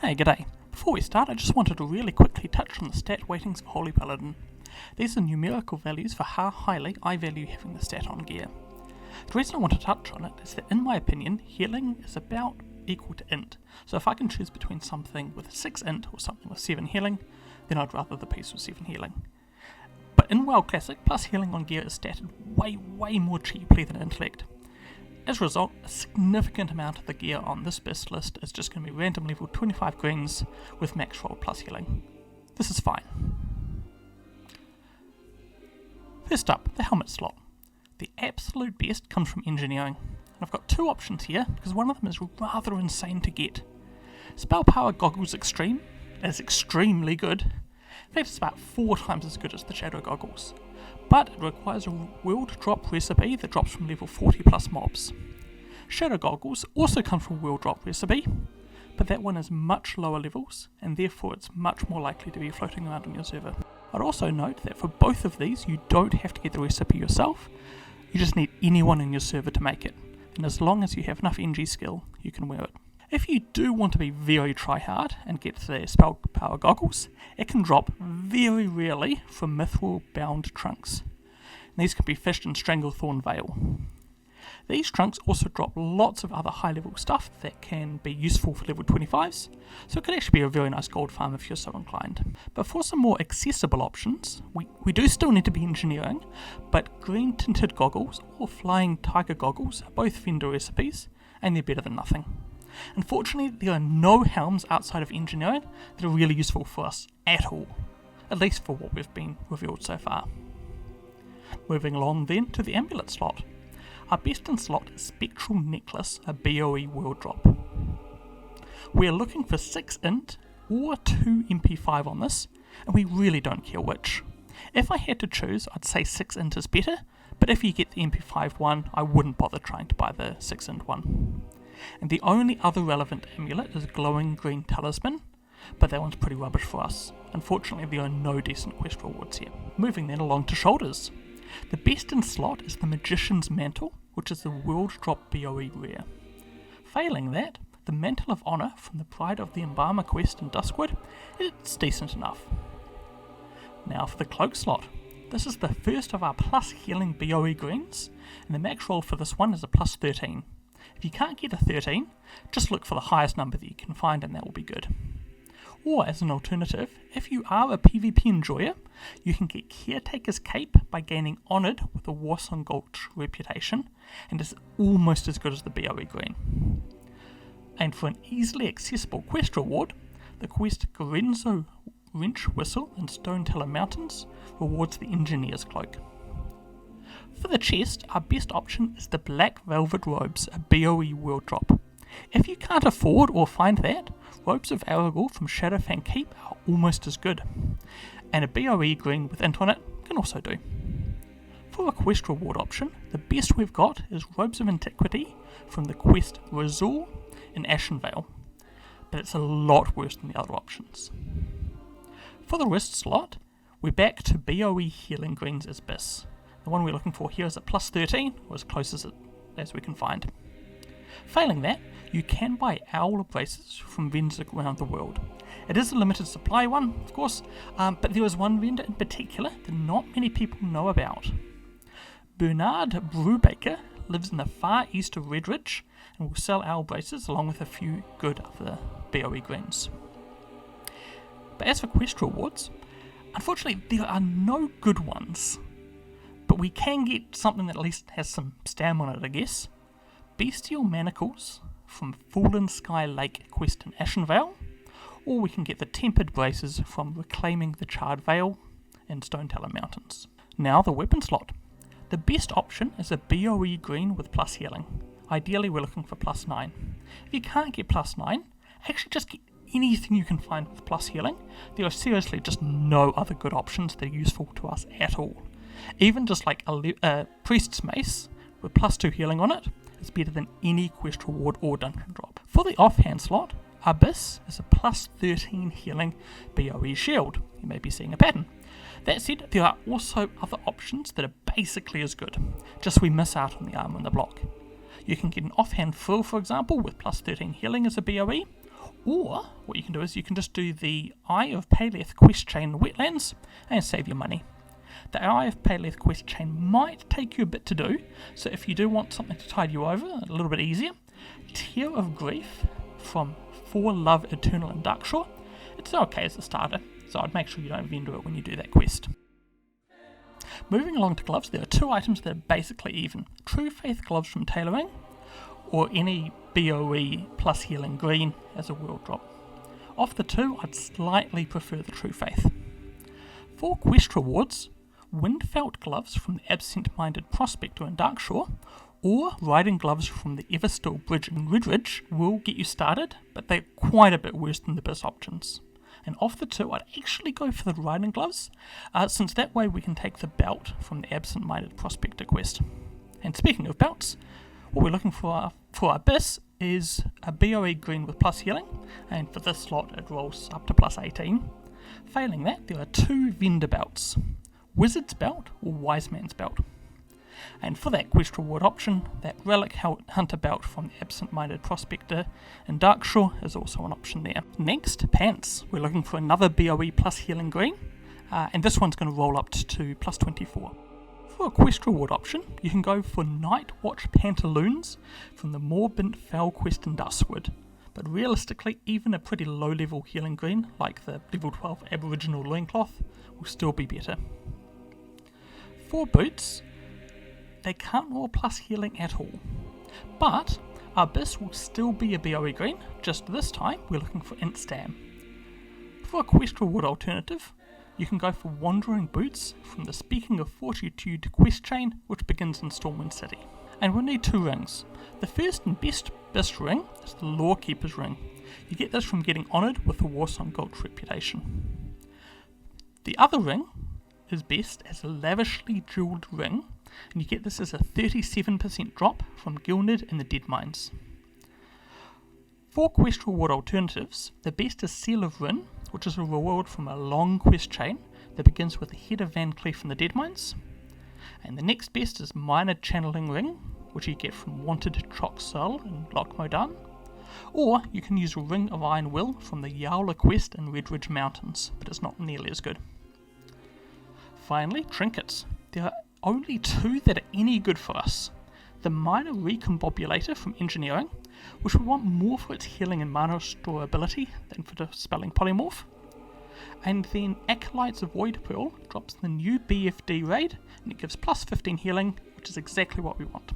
Hey, g'day. Before we start, I just wanted to really quickly touch on the stat weightings for Holy Paladin. These are numerical values for how highly I value having the stat on gear. The reason I want to touch on it is that, in my opinion, healing is about equal to int. So if I can choose between something with 6 int or something with 7 healing, then I'd rather the piece with 7 healing. But in WoW Classic, plus healing on gear is statted way more cheaply than intellect. As a result, a significant amount of the gear on this BiS list is just going to be random level 25 greens with max roll plus healing. This is fine. First up, the helmet slot. The absolute best comes from engineering. And I've got two options here because one of them is rather insane to get. Spell Power Goggles Extreme is extremely good. In fact, it's about 4 times as good as the Shadow Goggles. But it requires a world drop recipe that drops from level 40 plus mobs. Shadow Goggles also come from a world drop recipe, but that one is much lower levels, and therefore it's much more likely to be floating around on your server. I'd also note that for both of these, you don't have to get the recipe yourself, you just need anyone in your server to make it, and as long as you have enough NG skill, you can wear it. If you do want to be very try-hard and get the Spell Power Goggles, it can drop very rarely from Mithril bound trunks. And these can be fished in Stranglethorn Vale. These trunks also drop lots of other high-level stuff that can be useful for level 25s, so it could actually be a very nice gold farm if you're so inclined. But for some more accessible options, we do still need to be engineering, but green tinted goggles or flying tiger goggles are both vendor recipes, and they're better than nothing. Unfortunately, there are no helms outside of engineering that are really useful for us at all, at least for what we've been revealed so far. Moving along then to the amulet slot. Our best in slot is Spectral Necklace, a BOE world drop. We are looking for 6 int or 2 MP5 on this, and we really don't care which. If I had to choose, I'd say 6 int is better, but if you get the MP5 one, I wouldn't bother trying to buy the 6 int one. And the only other relevant amulet is Glowing Green Talisman, but that one's pretty rubbish for us. Unfortunately, there are no decent quest rewards here. Moving then along to shoulders. The best in slot is the Magician's Mantle, which is the world drop BOE rare. Failing that, the Mantle of Honour from the Pride of the Embalmer quest in Duskwood, it's decent enough. Now for the cloak slot. This is the first of our plus healing BOE greens, and the max roll for this one is a plus 13. If you can't get a 13, just look for the highest number that you can find and that will be good. Or as an alternative, if you are a PvP enjoyer, you can get Caretaker's Cape by gaining Honoured with a Warsong Gulch reputation, and is almost as good as the BOE green. And for an easily accessible quest reward, the quest Gorenzo Wrench Whistle in Stone Teller Mountains rewards the Engineer's Cloak. For the chest, our best option is the Black Velvet Robes, a BOE world drop. If you can't afford or find that, Robes of Aragorn from Shadowfang Keep are almost as good, and a BOE green with int on it can also do. For a quest reward option, the best we've got is Robes of Antiquity from the quest Razul in Ashenvale, but it's a lot worse than the other options. For the wrist slot, we're back to BOE healing greens as BiS. The one we're looking for here is at plus 13, or as close as we can find. Failing that, you can buy owl braces from vendors around the world. It is a limited supply one, of course, but there is one vendor in particular that not many people know about. Bernard Brubaker lives in the far east of Redridge and will sell owl braces along with a few good other BOE greens. But as for quest rewards, unfortunately there are no good ones. But we can get something that at least has some stam on it, I guess. Bestial Manacles from Fallen Sky Lake quest in Ashenvale, or we can get the Tempered Braces from Reclaiming the Charred Vale in Stone Teller Mountains. Now the weapon slot. The best option is a BOE green with plus healing. Ideally we're looking for plus 9. If you can't get plus 9, actually just get anything you can find with plus healing. There are seriously just no other good options that are useful to us at all. Even just like a Priest's Mace with plus 2 healing on it is better than any quest reward or dungeon drop. For the offhand slot, our BiS is a plus 13 healing BOE shield. You may be seeing a pattern. That said, there are also other options that are basically as good, just we miss out on the armor and the block. You can get an offhand frill, for example, with plus 13 healing as a BOE, Or what you can do is you can just do the Eye of Paleth quest chain Wetlands and save your money. The Eye of Paleth quest chain might take you a bit to do, so if you do want something to tide you over a little bit easier, Tear of Grief from For Love Eternal and Darkshore, it's okay as a starter, so I'd make sure you don't vendor it when you do that quest. Moving along to gloves, there are two items that are basically even. True Faith gloves from tailoring, or any BOE plus healing green as a world drop. Of the two, I'd slightly prefer the True Faith. For quest rewards, Windfelt gloves from the Absent-Minded Prospector in Darkshore, or riding gloves from the Everstill Bridge in Redridge will get you started, but they're quite a bit worse than the BiS options. And of the two, I'd actually go for the riding gloves, since that way we can take the belt from the Absent-Minded Prospector quest. And speaking of belts, what we're looking for our BiS is a BOE green with plus healing, and for this slot it rolls up to plus 18. Failing that, there are two vendor belts, Wizard's Belt or Wise Man's Belt. And for that quest reward option, that Relic Hunter Belt from the Absent-Minded Prospector in Darkshore is also an option there. Next, pants. We're looking for another BOE plus healing green, and this one's going to roll up to plus 24. For a quest reward option, you can go for Night Watch Pantaloons from the Morbint Fell quest in Duskwood, but realistically, even a pretty low level healing green, like the level 12 Aboriginal Loincloth, will still be better. For boots, they can't roll plus healing at all, but our BiS will still be a BOE green, just this time we're looking for Int Stam. For a quest reward alternative, you can go for Wandering Boots from the Speaking of Fortitude quest chain, which begins in Stormwind City. And we'll need two rings. The first and best BiS ring is the Lawkeeper's ring. You get this from getting honoured with the Warsong Gulch reputation. The other ring is best as a lavishly jewelled ring, and you get this as a 37% drop from Gilned in the Dead Mines. For quest reward alternatives, the best is Seal of Rin, which is a reward from a long quest chain that begins with the head of Van Cleef in the Dead Mines. And the next best is Minor Channeling Ring, which you get from Wanted Chok Sol in Loch Modan. Or you can use a Ring of Iron Will from the Yowler quest in Redridge Mountains, but it's not nearly as good. Finally, Trinkets. There are only two that are any good for us. The Minor Recombobulator from Engineering, which we want more for its healing and mana restore ability than for dispelling Polymorph. And then Acolytes of Void Pearl drops the new BFD raid, and it gives plus 15 healing, which is exactly what we want.